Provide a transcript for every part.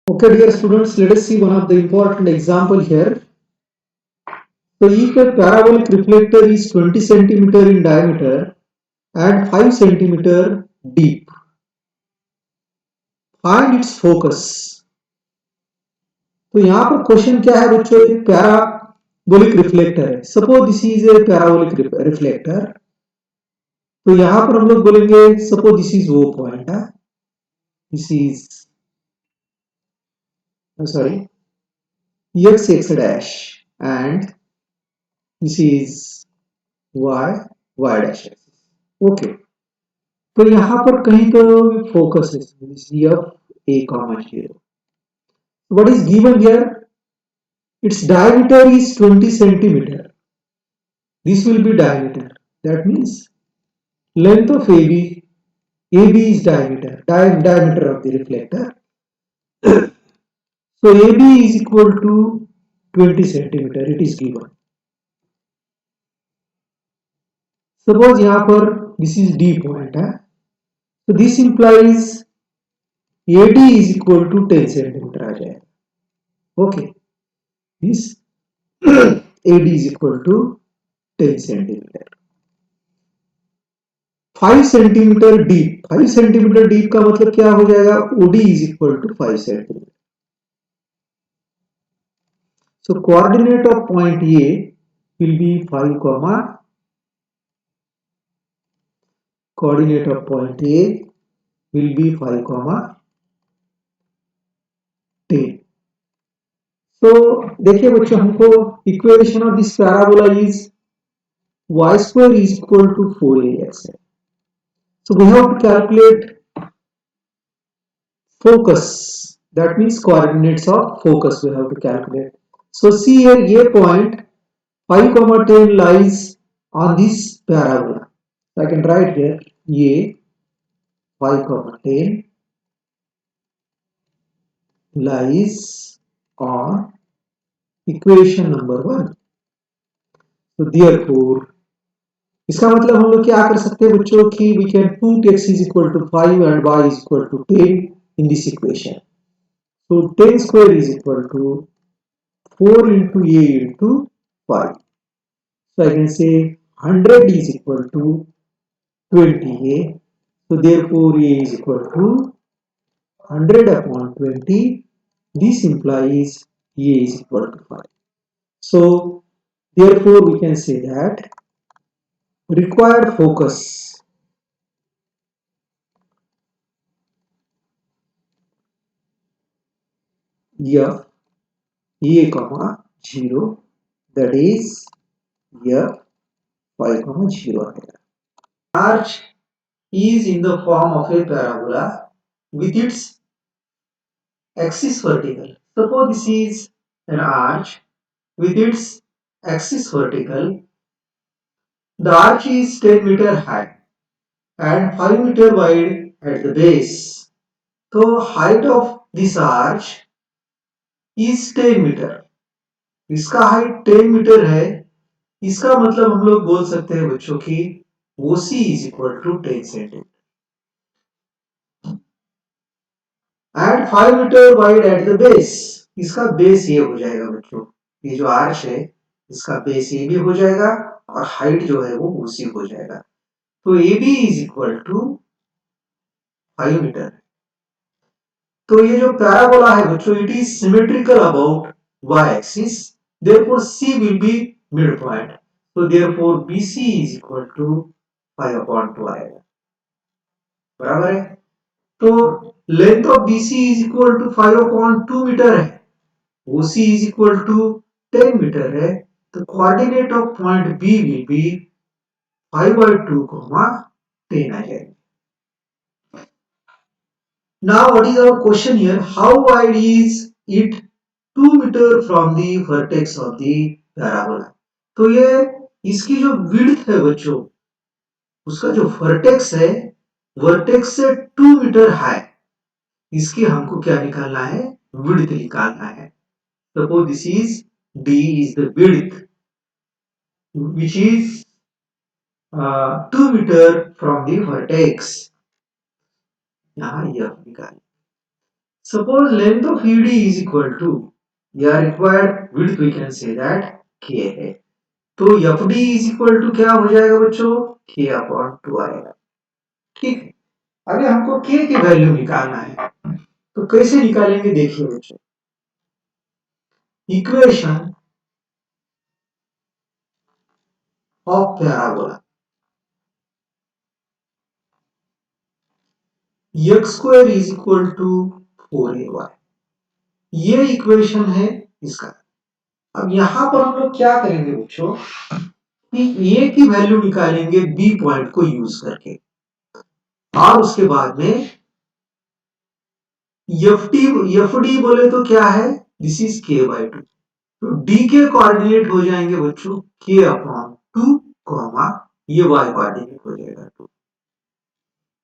Okay, dear students, let us see one of the important example here. So, if a parabolic reflector is 20 centimeter in diameter and 5 centimeter deep, find its focus. तो यहाँ पर question क्या है बच्चों, एक parabolic reflector है. Suppose this is a parabolic reflector. तो यहाँ पर हम लोग बोलेंगे सपोज दिस इज वो पॉइंट है, this is sorry x x dash and this is y y dash. Okay, तो यहाँ पर कहीं तो फोकस है F a comma zero. What is given here? Its diameter is 20 centimeter. This will be diameter. That means length of AB. AB is diameter of the reflector. So AB is equal to 20 centimeter. It is given. Suppose यहाँ पर this is D point है. So this implies AD is equal to 10 centimeter आ जाएगा. Okay. This AD is equal to 10 centimeter. 5 centimetre deep. 5 centimetre deep का मतलब क्या हो जाएगा? OD is equal to 5 centimetre. So coordinate of point A will be 5 comma. Coordinate of point A will be 5 comma 10. So देखिए बच्चों, हमको equation of this parabola is y square is equal to 4ax. So we have to calculate focus. That means coordinates of focus we have to calculate. So see here, a point 5 comma 10 lies on this parabola. So I can write here a 5 comma 10 lies on equation number 1. So therefore इसका मतलब हम लोग क्या कर सकते हैं बच्चों कि we can put x is equal to 5 and y is equal to 10 in this equation. So 10 square is equal to 4 into a into 5. So I can say 100 is equal to 20a. So therefore a is equal to 100 upon 20. This implies a is equal to 5. So therefore we can say that required focus f a comma 0, that is f 5 comma 0. Arch is in the form of a parabola with its axis vertical. Suppose this is an arch with its axis vertical. The arch is 10 meter high and 5 meter wide at the base. So height of this arch is 10 meter. इसका height 10 metre है. इसका मतलब हम लोग बोल सकते हैं बच्चों की OC is equal to 10 centimetre and 5 metre wide at the base. इसका बेस ये हो जाएगा बच्चों, ये जो आर्च है इसका बेस ये भी हो जाएगा और हाइट जो है वो उसी हो जाएगा. तो AB is equal to 5 metre. तो ये जो पैराबोला है बच्चों, it is symmetrical about y axis. Therefore C will be mid point. तो therefore BC is equal to 5 upon 2 आएगा. बराबर है. तो length of BC is equal to 5 upon 2 metre है. OC is equal to 10 meter है. तो coordinate of point B will be 5 by 2 comma 10 आ जाएगा. Now what is our question here? How wide is it 2 meter from the vertex of the parabola? तो ये इसकी जो width है बच्चों, उसका जो vertex है, vertex से 2 मीटर हाई, इसकी हमको क्या निकालना है? width निकालना है. Suppose this is D is the width which is 2 meter from the vertex. यहाँ यह निकाल. Suppose length of ED is equal to या required width we can say that K है, तो FD is equal to क्या हो जाएगा बच्चों? K upon 2 आएगा। ठीक है, अभी हमको K की वैल्यू निकालना है, तो कैसे निकालेंगे देखिए बच्चों। Equation of parabola x square is equal to 4ay, ये इक्वेशन है इसका। अब यहां पर हम लोग क्या करेंगे बच्चों कि a की वैल्यू निकालेंगे b पॉइंट को यूज करके, और उसके बाद में एफ डी बोले तो क्या है, दिस इज k बाई 2, तो d के कोऑर्डिनेट हो जाएंगे बच्चों k अपॉन 2 कॉमा ये y कोऑर्डिनेट हो जाएगा 2।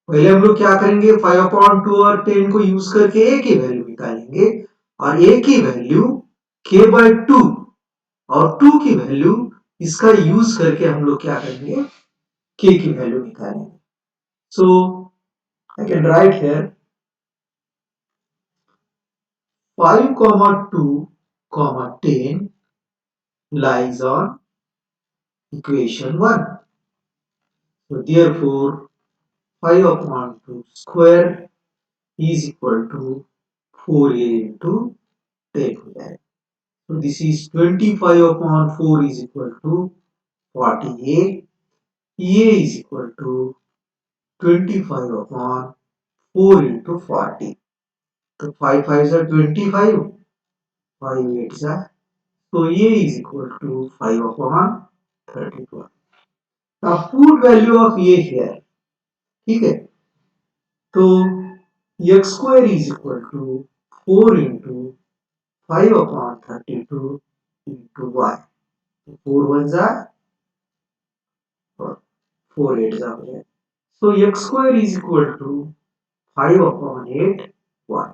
पहले हम लोग क्या करेंगे 5/2 और 10 को यूज करके a की वैल्यू निकालेंगे, और a की वैल्यू k बाई 2 और 2 की वैल्यू इसका यूज करके हम लोग क्या करेंगे k की वैल्यू निकालेंगे। So I can write here 5,2,10 lies on equation 1. So therefore 5/2 square is equal to 4a into 10 हो जाएगा। So this is 25/4 is equal to 40a. a is equal to 25/4 into 40. So 5 5s are 25, 5 8s are, so a is equal to 5/32. Now put value of a here, ठीक है, तो x square is equal to 4 into 5/32 into y, 4 ones are 4 8s are there. So x square is equal to 5/8 y.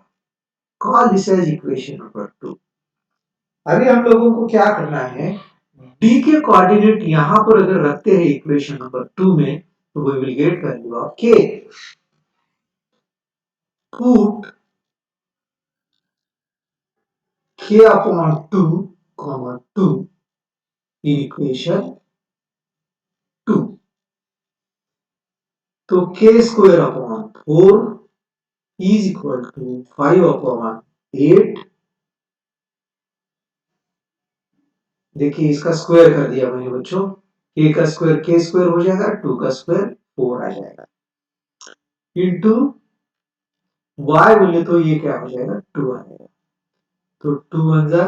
Call this as equation number 2. अभी हम लोगों को क्या करना है, d के कोऑर्डिनेट यहां पर अगर रखते हैं इक्वेशन नंबर 2 में, तो we will get value of k. Put k upon 2 comma 2 in equation 2, तो k square upon 4 is equal to 5/8। देखिए इसका स्क्वायर कर दिया मैंने बच्चों, k का स्क्वायर k स्क्वायर हो जाएगा, 2 का स्क्वायर 4 आ जाएगा, इंटू y बोले तो ये क्या हो जाएगा 2 आ जाएगा, तो 2 1 जा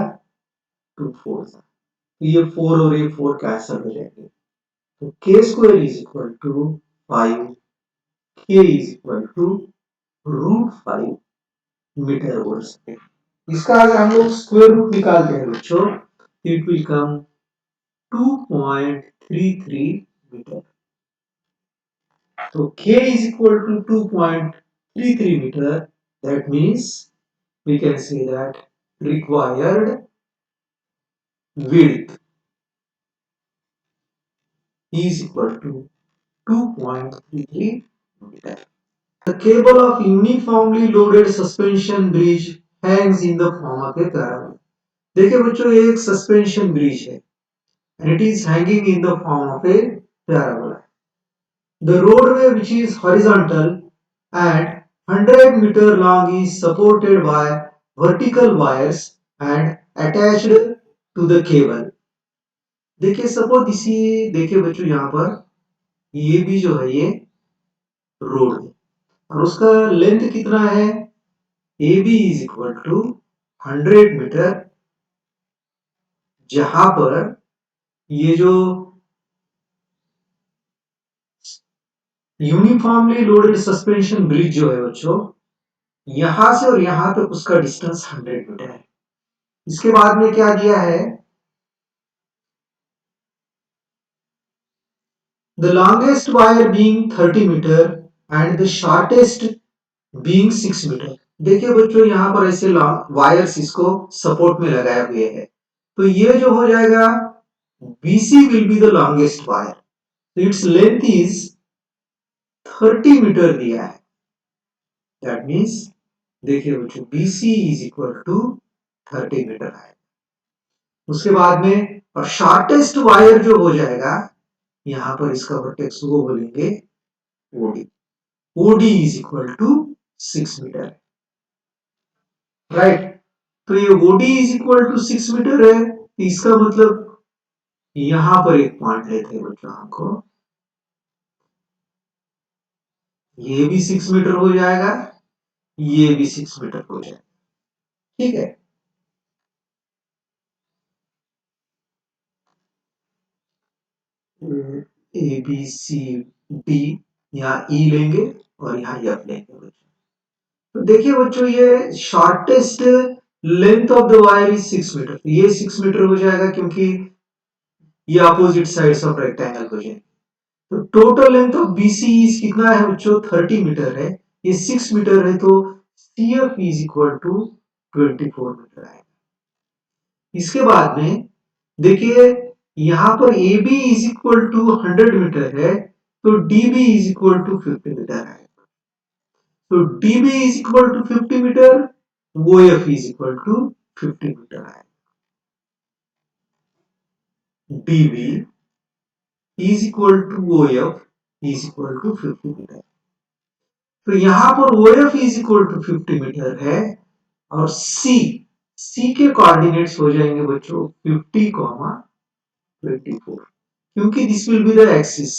2 4 जा, तो ये 4 और ये 4 कैंसिल हो जाएंगे, तो k square is equal to 5, k is equal to √5 metre बोल सकते हैं। इसका अगर हम लोग स्क्वायर रूट निकालते हैं बच्चों, इट विल कम 2.33 मीटर, तो k is equal to 2.33 meter, that means we can say that required width is equal to 2.33 meter. The cable of uniformly loaded suspension bridge hangs in the form of a parabola. देखिए बच्चों ये एक suspension bridge है and it is hanging in the form of a parabola. The roadway which is horizontal and 100-meter long is supported by vertical wires and attached to the cable. देखिए suppose इसी, देखिए बच्चों यहाँ पर ये भी जो है ये रोड है और उसका लेंथ कितना है, A B is equal to 100 metre, जहां पर ये जो यूनिफॉर्मली लोडेड सस्पेंशन ब्रिज जो है बच्चों, यहां से और यहां तक उसका डिस्टेंस 100 मीटर है। इसके बाद में क्या दिया है, the longest wire being 30 metre and the shortest being 6 metre. देखिए बच्चों यहाँ पर ऐसे वायर्स इसको सपोर्ट में लगाए हुए हैं, तो ये जो हो जाएगा BC will be the longest wire, तो इट्स लेंथ इज 30 मीटर दिया है, दैट मीन्स देखिए बच्चों BC is equal to 30 metre है। उसके बाद में और शॉर्टेस्ट वायर जो हो जाएगा यहां पर इसका वर्टेक्स को बोलेंगे OD। OD is equal to 6 metre, right. तो ये OD is equal to 6 metre है, तो इसका मतलब यहां पर एक पॉइंट लेते हैं बच्चों हमको, ये भी 6 मीटर हो जाएगा, ये भी 6 मीटर हो जाएगा, ठीक है। ए बी सी डी, यहाँ ई लेंगे और यहाँ एफ लेंगे बच्चों। तो देखिए बच्चों ये shortest length of the wire is 6 metre, ये 6 मीटर हो जाएगा क्योंकि ये अपोजिट साइड्स ऑफ रेक्टेंगल हो जाएंगे। तो total length of BC is कितना है बच्चों, 30 मीटर है, ये 6 मीटर है, तो C F is equal to 24 metre है। इसके बाद में देखिए यहां पर A B is equal to 100 metre है, तो D B is equal to 50 metre है। तो D B is equal to 50 metre, O F is equal to 50 metre है। D B is equal to O F is equal to 50 metre. तो यहां पर O F is equal to 50 metre है, और सी के coordinates हो जाएंगे बच्चों 50, 24, क्योंकि this will be the axis,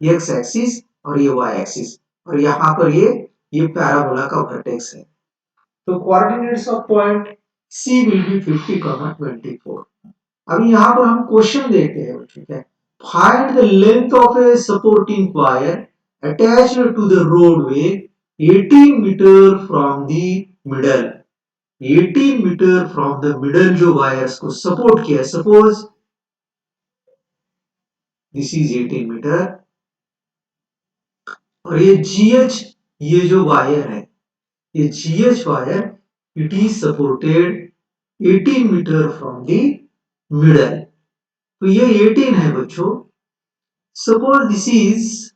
x axis और ये वाई एक्सिस, और यहाँ पर ये पैराबोला का वर्टेक्स है। तो coordinates of point C will be 50, 24। अभी यहाँ पर हम क्वेश्चन देखते हैं, ठीक है। Find the length of a supporting wire attached to the roadway 18 metre from the middle. 18 metre from the middle जो वायर्स को सपोर्ट किया, सपोज दिस इज 18 मीटर, और ये GH, ये जो वायर है, ये GH wire it is supported 18 metre from the middle. तो ये 18 है बच्चों, सपोज दिस इज,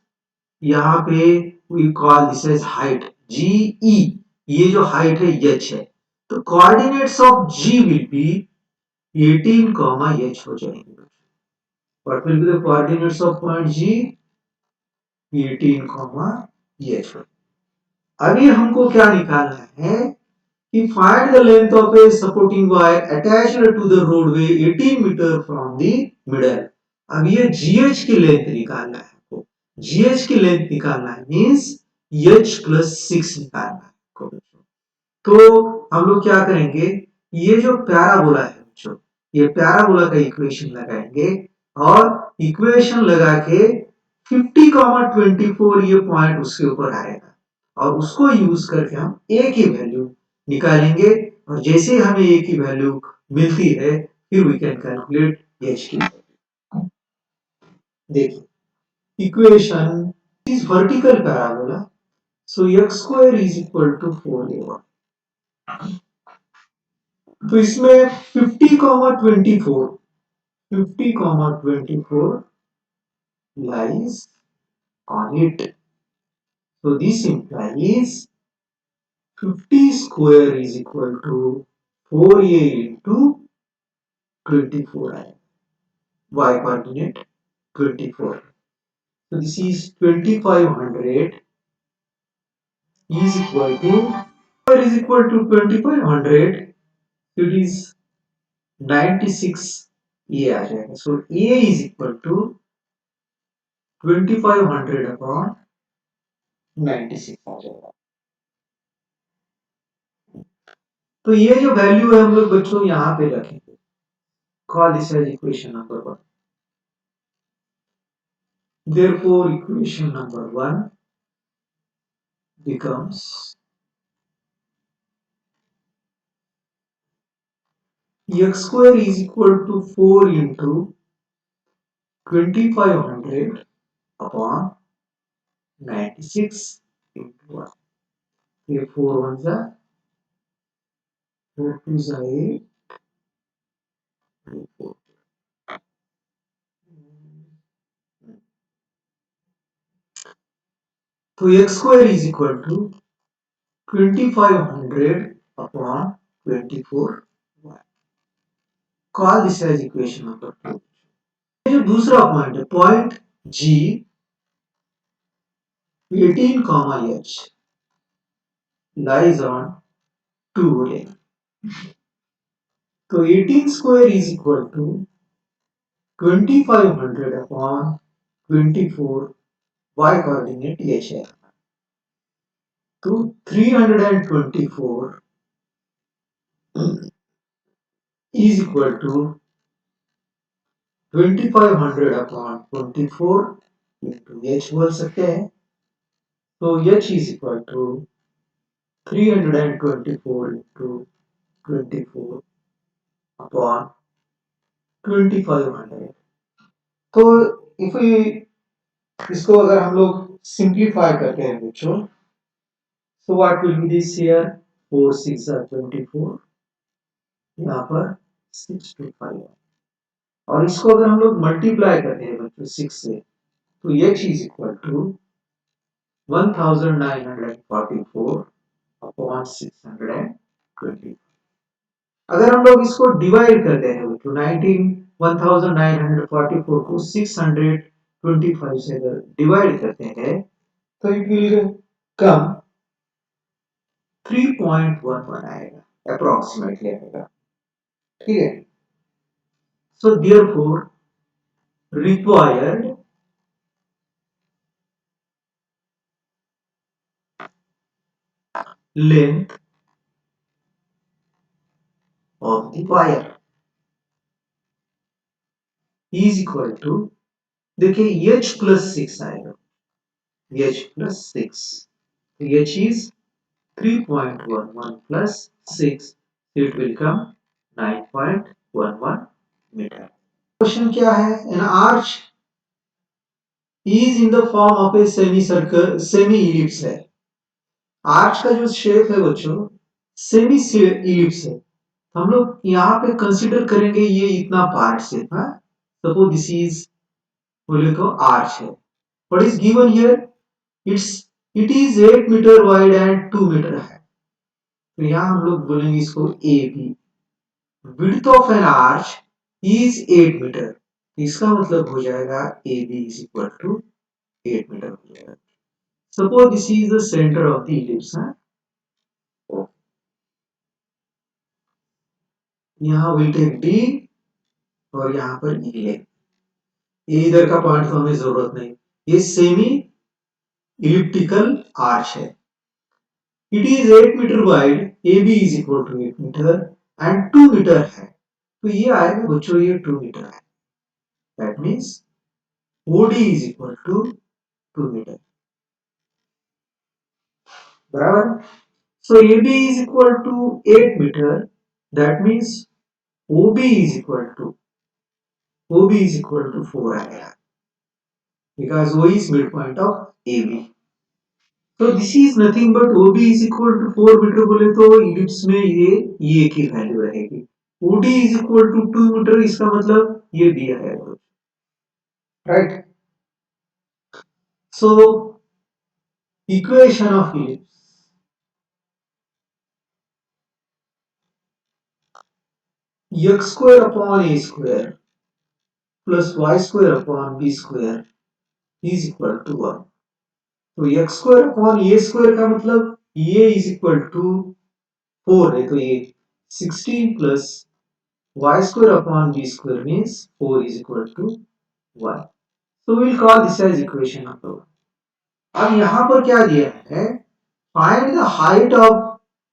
यहाँ पे we call this as height GE, ये जो हाइट है H है, तो coordinates of G will be 18, H हो जाएंगे। What will be the coordinates of point G, 18, H। अभी हमको क्या निकालना है कि find the length of a supporting wire attached to the roadway 18 meter from the middle। अब ये GH की लेंथ निकालना है आपको, GH की लेंथ निकालना है मींस H प्लस 6 निकालना है आपको। तो हम लोग क्या करेंगे, ये जो पैराबोला है बच्चों, ये पैराबोला का इक्वेशन लगाएंगे, और इक्वेशन लगा के 50, 24 ये पॉइंट उसके ऊपर आएगा, और उसको यूज करके हम ए की वैल्यू निकालेंगे, और जैसे हमें ए की वैल्यू मिलती है फिर वी कैन कैलकुलेट एच की। देखिए equation is vertical parabola, so x square is equal to 4a1। तो इसमें 50, 24, 50, 24 lies on it. So this implies 50 square is equal to 4a into 24i. Y coordinate 24. So this is 2500 is equal to, is equal to 2500. So it is 96 a आ जाएगा. So a is equal to 2500 upon 96 आ जाएगा। तो ये जो value है हम लोग बच्चों यहाँ पे रखेंगे, call this as equation number 1। Therefore equation number 1 becomes x square is equal to 4 into 2500 upon 96 into 1. ये 4 1 जा 4 2 जा 8, 4। तो x square is equal to 2500 100 upon 24y. Call this as equation number 2. ये जो दूसरा पॉइंट है, point G 18, H lies on 2 length. तो 18 square is equal to 2500 upon 24 y coordinate h है. तो 324 is equal to 2500 upon 24 into h बोल सकते हैं. तो h is equal to 324 into 24 upon 2500. तो if we इसको अगर हम लोग सिंप्लीफाई करते हैं बच्चों, so what will be this here? 4 6 are 24, यहाँ पर 6 to 5, और इसको अगर हम लोग मल्टीप्लाई करते हैं बच्चों 6 से, तो h is equal to 1944 upon 620. अगर हम लोग इसको डिवाइड करते हैं बच्चों 1944 को 625 से अगर डिवाइड करते हैं तो इट विल कम 3.11 आएगा, अप्रोक्सीमेटली आएगा. ठीक है. So therefore required length of the wire is equal to, देखिए h प्लस 6 आएगा, h plus 6, h is 3.11 plus 6, it will come 9.11 meter. Question क्या है? An arch is in the form of a semicircle, semi ellipse है. Arch का जो shape है बच्चों semi ellipse है. हम लोग यहाँ पे कंसीडर करेंगे ये इतना पार्ट से था. सपोज दिस इज, बोले तो आर्च है. What is given here? Its it is 8 metre wide and 2 metre है. तो यहाँ हम लोग बोलेंगे इसको A B. Width of an arch is 8 metre. इसका मतलब हो जाएगा A B is equal to 8 metre हो जाएगा. Suppose this is the centre of the ellipse. यहाँ विल टेक डी और यहाँ पर ई ले. ये इधर का पॉइंट तो हमें जरूरत नहीं. ये सेमी इलिप्टिकल आर्च है. It is 8 metre wide, A B is equal to 8 metre and 2 metre है. तो ये आएगा बच्चों, ये 2 मीटर है. That means OD is equal to 2 metre. बराबर. So A B is equal to 8 metre. That means OB is equal to 4 आएगा, because O is midpoint of AB. So this is nothing but OB is equal to 4 metre बोले तो ellipse में ये की value रहेगी. OD is equal to 2 metre, इसका मतलब ये B आएगा. Right. So equation of ellipse x square upon a square plus y square upon b square is equal to 1. तो x square upon a square का मतलब ये is equal to 4 है, तो ये 16 plus y square upon b square means 4 is equal to 1. So we will call this as equation number 1. अब यहाँ पर क्या दिया है? Find the height of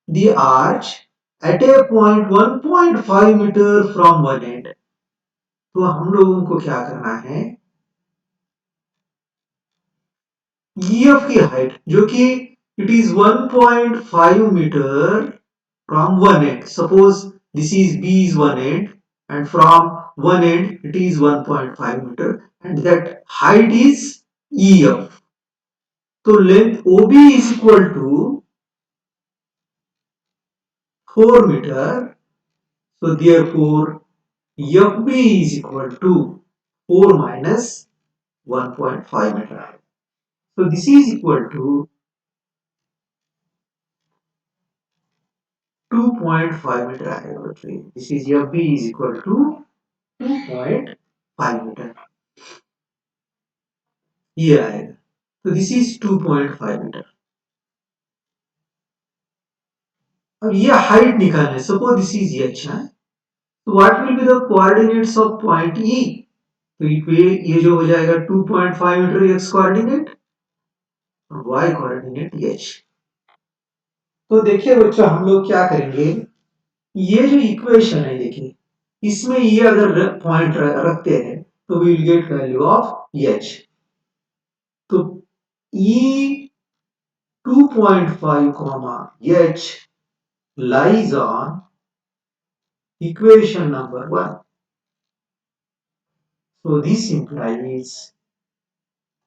the arch at a point 1.5 meter from one end. तो हम लोगों को क्या करना है? EF की हाइट जो कि it is 1.5 meter from one end. Suppose this is B is one end and from one end it is 1.5 meter and that height is EF. So length OB is equal to 4 meter. So therefore FB is equal to 4 minus 1.5 meter. So this is equal to 2.5 metre आएगा बच्चों। This is your b is equal to 2.5 metre, ये आएगा। तो this is 2.5 metre. अब ये height निकालना है, suppose this is H है, तो what will be the coordinates of point ई? तो ये जो हो जाएगा 2.5 मीटर एक्स कोऑर्डिनेट और वाई कोऑर्डिनेट एच। तो देखिए बच्चों हम लोग क्या करेंगे, ये जो इक्वेशन है देखिए, इसमें ये अगर पॉइंट रखते हैं तो we will get value of H. तो E 2.5 comma h lies on equation number 1. So this implies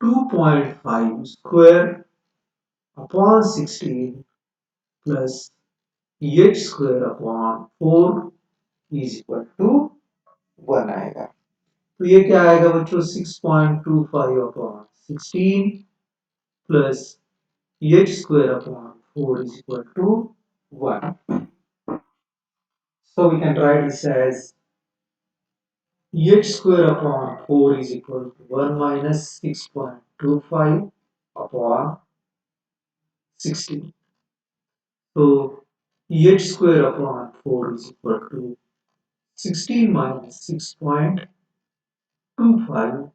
2.5 square upon 16 plus h square upon 4 is equal to 1 आएगा। तो ये क्या आएगा बच्चों, 6.25 upon 16 plus h square upon 4 is equal to 1. So we can write this as h square upon 4 is equal to 1 minus 6.25 upon 16. So h square upon 4 is equal to 16 minus 6.25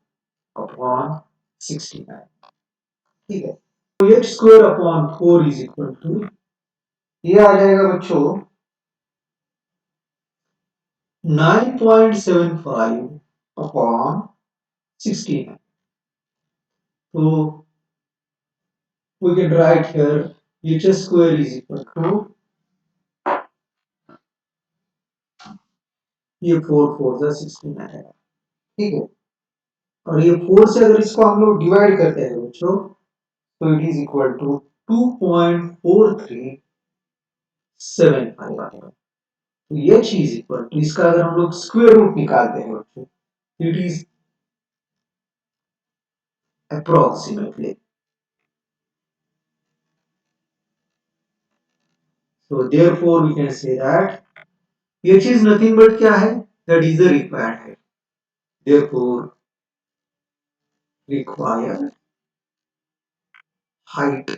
upon 69. ठीक है, तो h square upon 4 is equal to, ये आ जाएगा बच्चों 9.75 upon 69. तो we can write here h square is equal to, ये 4 4 जा 69 है, ठीक है। और ये 4 से अगर इसको हम लोग डिवाइड करते हैं बच्चों, तो इट इज इक्वल टू 2.4375 आएगा। तो ये चीज इक्वल टू, इसका अगर हम लोग स्क्वायर रूट निकालते हैं बच्चों, it is approximately, so therefore we can say that h is nothing but क्या है, that is the required height, therefore required height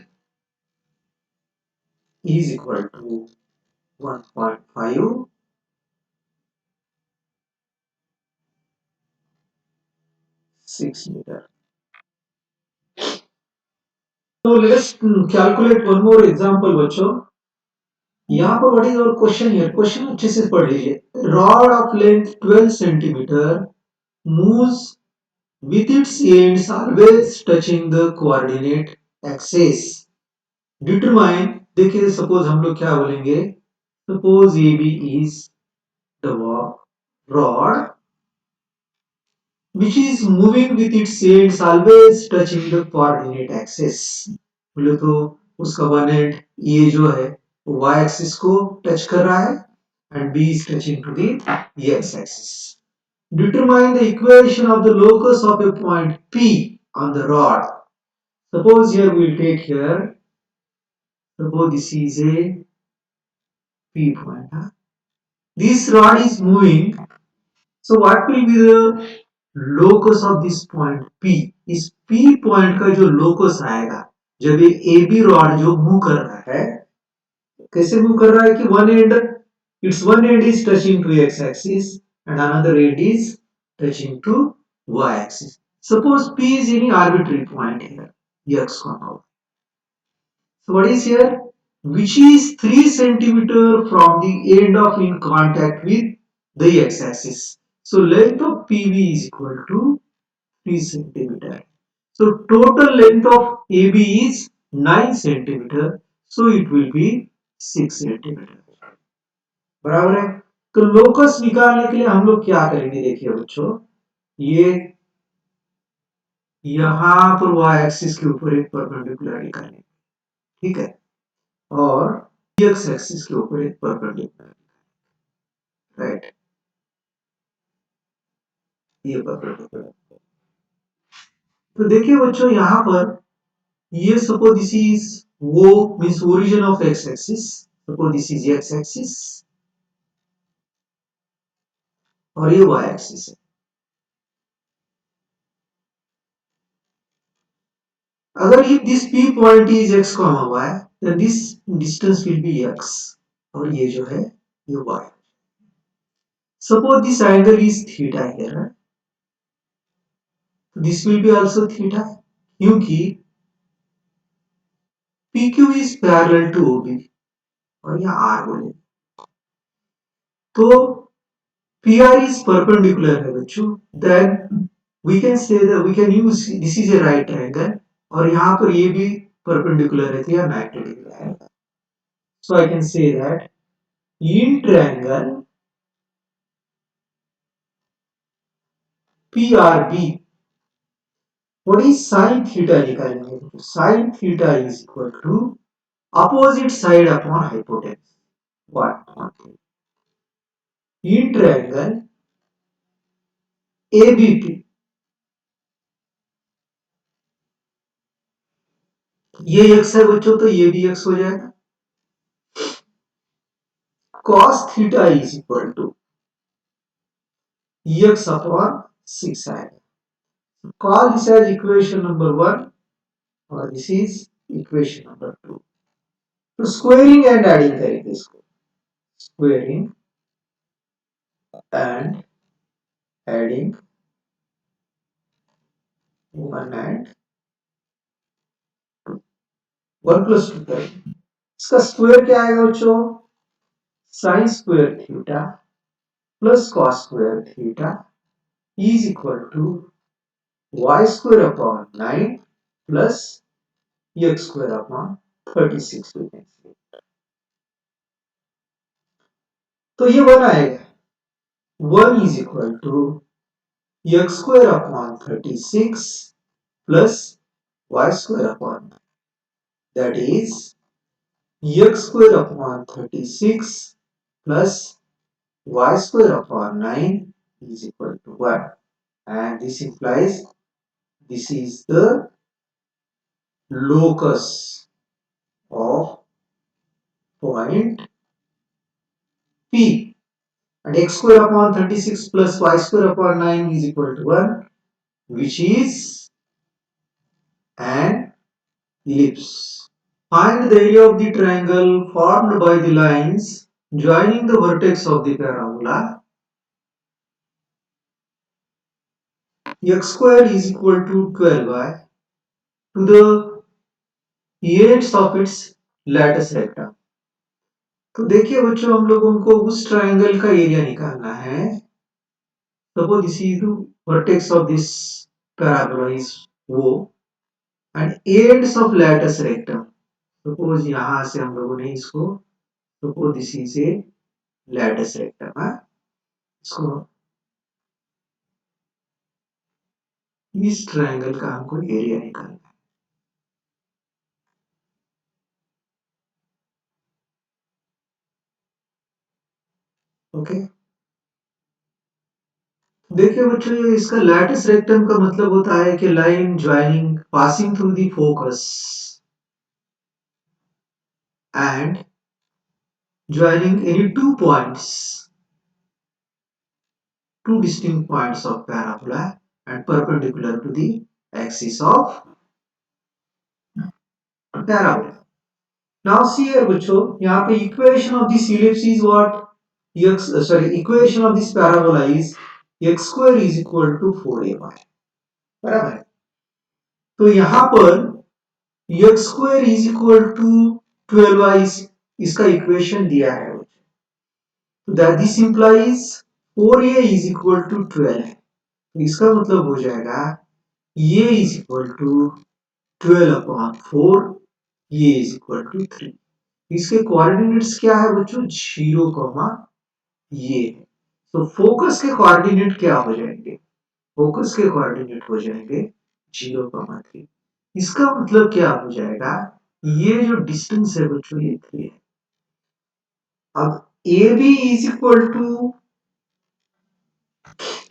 is equal to 1.5 6 meter. So let's calculate one more example बच्चों। यहाँ पर what is our question here, question अच्छे से पढ़ लीजिए। Rod of length 12 centimetre moves with its ends always touching the coordinate axis. Determine, देखिए suppose हम लोग क्या बोलेंगे, suppose A B is the rod which is moving with its ends always touching the coordinate axis. बोले तो उसका one and ये जो है y एक्सिस को टच कर रहा है and b is touching to the x axis. Determine the equation of the locus of a point P on the rod. Suppose here we will take here, suppose this is a P point. Huh? This rod is moving. So what will be the locus of this point P? इस P point का जो locus आएगा जब ये AB rod जो move कर रहा है, कैसे मूव कर रहा है कि one end, its one end is touching to x axis and another end is touching to y axis. Suppose P is any arbitrary point here, x comma. So what is here? Which is 3 centimeter from the end of in contact with the x-axis. So length of PB is equal to 3 centimeter. So total length of AB is 9 centimeter. So it will be 6 centimeter. बराबर है। तो locus निकालने के लिए हम लोग क्या करेंगे, देखिए बच्चों, ये यहां पर y एक्सिस के ऊपर एक परपेंडिकुलर निकालेंगे, ठीक है, और x एक्सिस के ऊपर एक परपेंडिकुलर, राइट, ये परपेंडिकुलर। तो देखिए बच्चों यहाँ पर ये सपोज दिस इज वो means origin of x axis, suppose this is x axis और ये वाई एक्सिस है। अगर if this P point is x, y, then this distance will be x और ये जो है ये y। Suppose this angle is theta here, this will be also theta क्योंकि PQ is parallel to OB और यहाँ R बोले तो PR is perpendicular है बच्चों। Then we can say that we can use this is a right angle और यहाँ पर ये भी perpendicular है तो यह 90 डिग्री है। So I can say that in triangle PRB what is sin theta निकालेंगे तो sin theta is equal to opposite side upon hypotenuse 1 in triangle ABP ये x है बच्चों तो ये भी x हो जाएगा cos theta is equal to x upon 6 आएगा। Call this as equation number 1 और this is equation number 2। तो स्क्वायरिंग एंड एडिंग करेंगे इसको squaring and adding 1 and 1 plus 2 करेंगे। इसका स्क्वायर क्या आएगा बच्चों sine square theta plus cos square theta is equal to y square upon 9 plus x square upon 36 तो ये 1 आएगा 1 is equal to x square upon 36 plus y square upon that is x square upon 36 plus y square upon 9 is equal to 1 and this implies this is the locus of point P and x square upon 36 plus y square upon 9 is equal to 1 which is an ellipse. Find the area of the triangle formed by the lines joining the vertex of the parabola x square is equal to 12y to the ends of its lattice rectum। तो देखिए बच्चों हम लोगों को उस triangle का area निकालना है। Suppose this is the vertex of this parabola is वो and ends of latus rectum. Suppose यहां से हम लोगों ने इसको suppose this is a latus rectum है इसको इस ट्रायंगल का हमको एरिया निकालना है। ओके देखिए बच्चों ये इसका लैटिस रेक्टम का मतलब होता है कि line joining passing through the focus and joining any two distinct points of parabola and perpendicular to the axis of parabola. Now see here बच्चों यहाँ पे equation of this ellipse is what equation of this parabola is x square is equal to 4ay बराबर है। तो यहाँ पर x square is equal to 12y इसका equation दिया है that this implies 4a is equal to 12 तो इसका मतलब हो जाएगा ये is equal to 12 upon 4 ये is equal to 3। इसके कोऑर्डिनेट्स क्या है बच्चों 0, ये तो फोकस के कोऑर्डिनेट क्या हो जाएंगे फोकस के कोऑर्डिनेट हो जाएंगे 0, 3। इसका मतलब क्या हो जाएगा ये जो डिस्टेंस है बच्चों ये 3 है। अब AB is equal to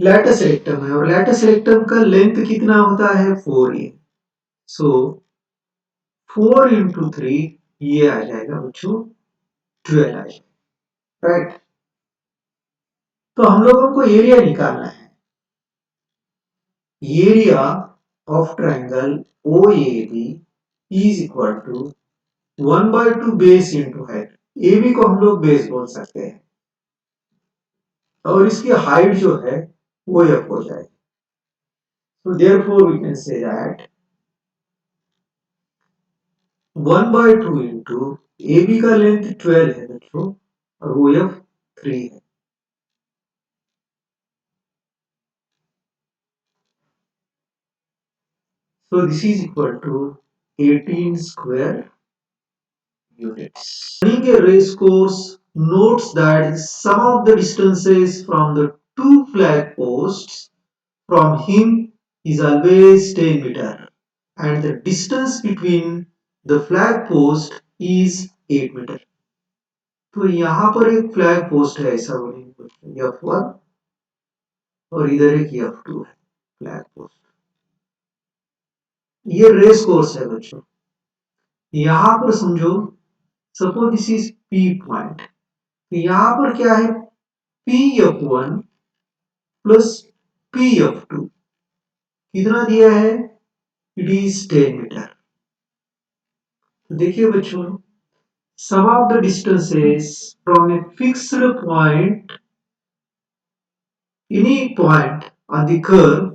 latus rectum है और लैटिस रेक्टम का लेंथ कितना होता है 4a सो 4 into 3 ये आ जाएगा बच्चों 12 आए, राइट। तो हम लोगों को एरिया निकालना है। Area of triangle OAB is equal to 1/2 base into height. AB को हम लोग बेस बोल सकते हैं और इसकी हाइट जो है वो F हो जाएगी। So therefore we can say that 1/2 into AB का लेंथ 12 है बच्चों और वो F 3 है। So this is equal to 18 square units. Running a race course notes that the sum of the distances from the two flag posts from him is always 10 meter and the distance between the flag post is 8 meter. तो यहां पर एक flag post है ऐसा बोलेंगे F1 और इधर एक F2 है फ्लैग पोस्ट। ये रेस कोर्स है बच्चों। यहां पर समझो suppose this is P point, तो यहां पर क्या है PF1 प्लस PF2 कितना दिया है, इट इज 10 मीटर। तो देखिए बच्चों sum of the distances from a fixed point, any point on the curve,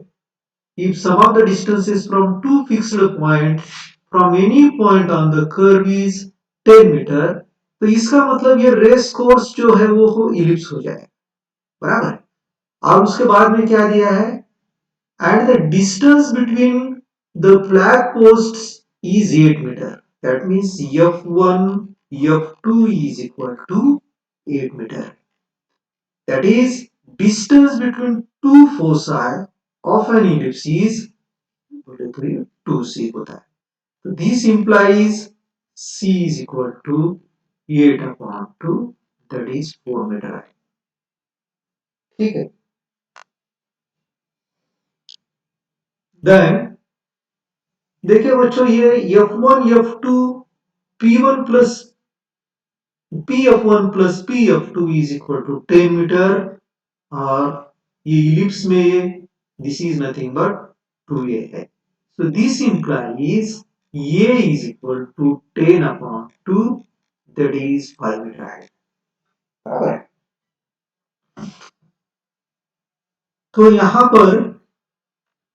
if sum of the distances from two fixed points from any point on the curve is 10 metre, तो इसका मतलब ये race course जो है वो ellipse हो जाए, बराबर। और उसके बाद में क्या दिया है, and the distance between the flag posts is 8 meter. That means F1 F2 is equal to 8 meter. That is distance between two foci of an ellipse is 2c होता है। So this implies c is equal to 8 upon 2, that is 4 meter है। ठीक है। Then देखिए बच्चों ये F1 F2 P1 plus Pf1 plus Pf2 is equal to 10 metre और ये इलिप्स में ये this is nothing but 2a है। So this implies a is equal to 10 upon 2, that is 5 meter height, बराबर है। तो यहां पर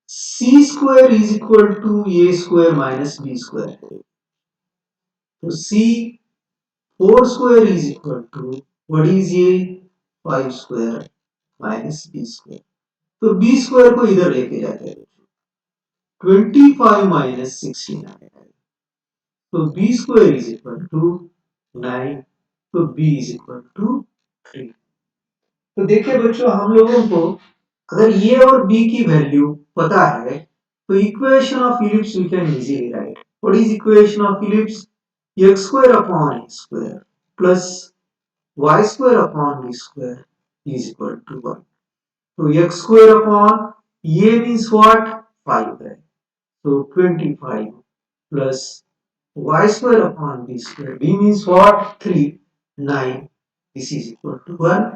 c square is equal to a square minus b square, तो c 4 square is equal to what is a 5 square minus b square। तो b square को इधर लेके जाते हैं, 25 माइनस 16 आएगा, तो b square is equal to 9, तो b इज इक्वल टू 3। तो देखिए बच्चों हम लोगों को अगर ये और b की वैल्यू पता है तो equation of ellipse we can easily write. What is equation of ellipse, x square upon x square plus y square upon b square is equal to 1। तो x square upon a means what, 5 है, so 25 plus y square upon b square, b means what, 3, 9, this is equal to 1।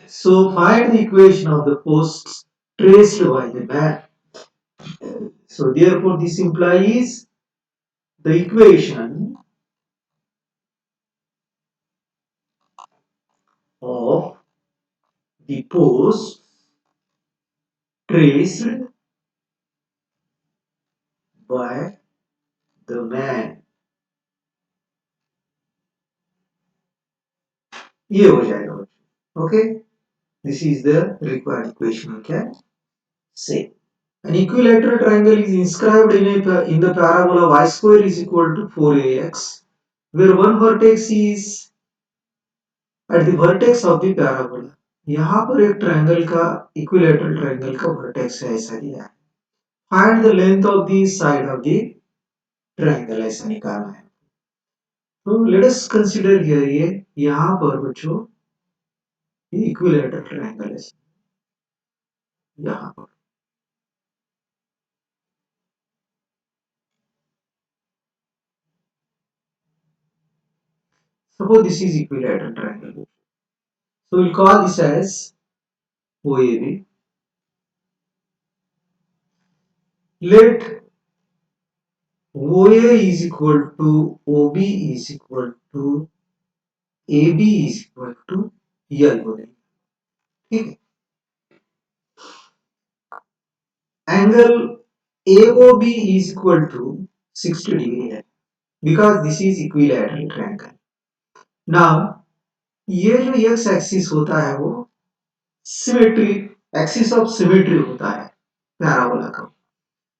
So find the equation of the posts traced by the man। So therefore this implies the equation of the posts traced by the man, ये हो जाएगा बच्चों। Okay, this is the required equation, okay, say an equilateral triangle is inscribed in the parabola y square is equal to 4ax, where one vertex is at the vertex of the parabola। यहाँ पर एक triangle का equilateral triangle का vertex है ऐसा दिया है। Find the length of the side of the triangle ऐसा निकालना है। तो लेट अस कंसीडर हियर ये यहाँ पर बच्चों ये इक्विलेटरल ट्रायंगल है यहाँ पर। Suppose this is equilateral triangle. So we'll call this as OAB. Let OA is equal to OB is equal to AB is equal to L बोले, ठीक है। Angle AOB is equal to 60 degree है, because this is equilateral triangle. Now ये जो x axis होता है वो symmetry, axis of symmetry होता है पैराबोला का.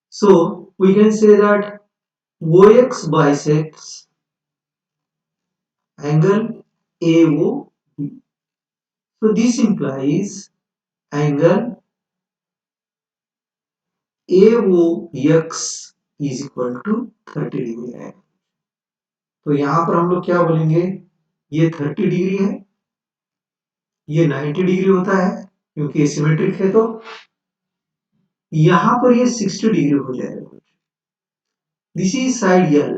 So we can say that OX bisects angle AOB. So this implies angle AOX is equal to 30 degree है. तो यहां पर हम लोग क्या बोलेंगे, ये 30 डिग्री है, ये 90 डिग्री होता है क्योंकि ये सिमेट्रिक है, तो यहां पर ये 60 डिग्री हो जाएगा. This is side L.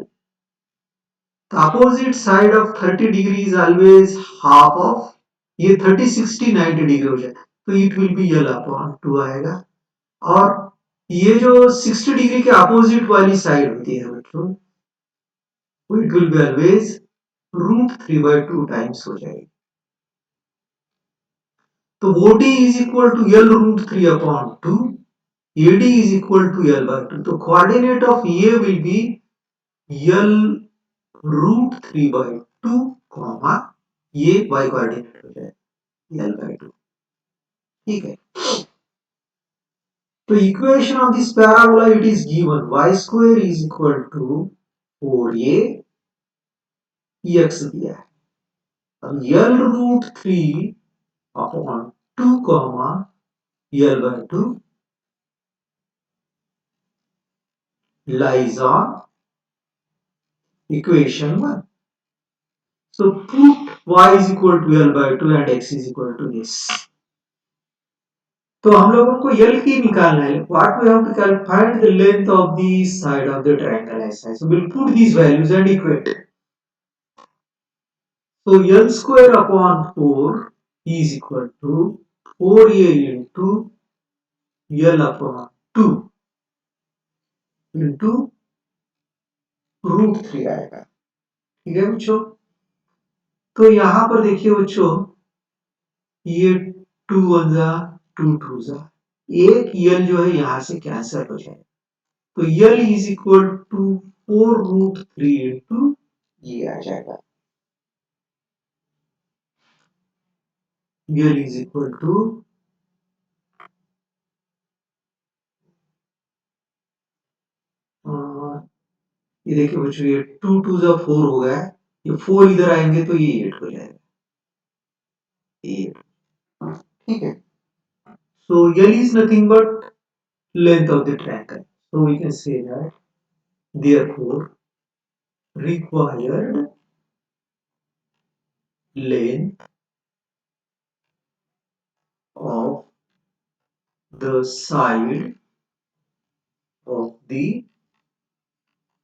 The opposite side of 30 degree is always half of, ये 30 60 90 डिग्री हो जाए तो it will be L upon 2 आएगा. और ये जो 60 डिग्री के अपोजिट वाली साइड होती है बच्चों, it will be always √3/2 times हो जाएगी. तो OD is equal to L √3 upon 2, AD is equal to L by 2. तो coordinate of A will be L √3/2 comma ये y coordinate हो जाए L by 2, ठीक है. तो equation of this parabola it is given y square is equal to 4a x दिया है. अब L √3 upon 2 comma L by 2 lies on equation 1. So put y is equal to L by 2 and x is equal to this. तो हम लोगों को L की निकालना है. What we have to find the length of the side of the triangle SI. So we'll put these values and equate. So L square upon 4 is equal to 4a into L upon 2 into √3 आएगा, ठीक है बच्चों. तो यहां पर देखिए बच्चों, ये 2 1 जा 2 2 जा, एक L जो है यहां से कैंसिल हो जाएगा. तो L is equal to 4√3 into ये आ जाएगा. L इज इक्वल टू ये देखिए बच्चों, ये 2 2 जा 4 हो गया, ये 4 इधर आएंगे तो ये 8 हो जाएगा, 8, ठीक है. So L is nothing but length of the triangle. So we can say that therefore required length of the side of the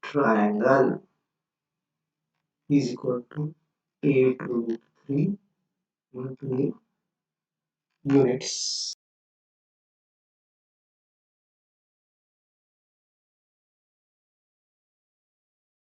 triangle is equal to 8 √3 into 8 units.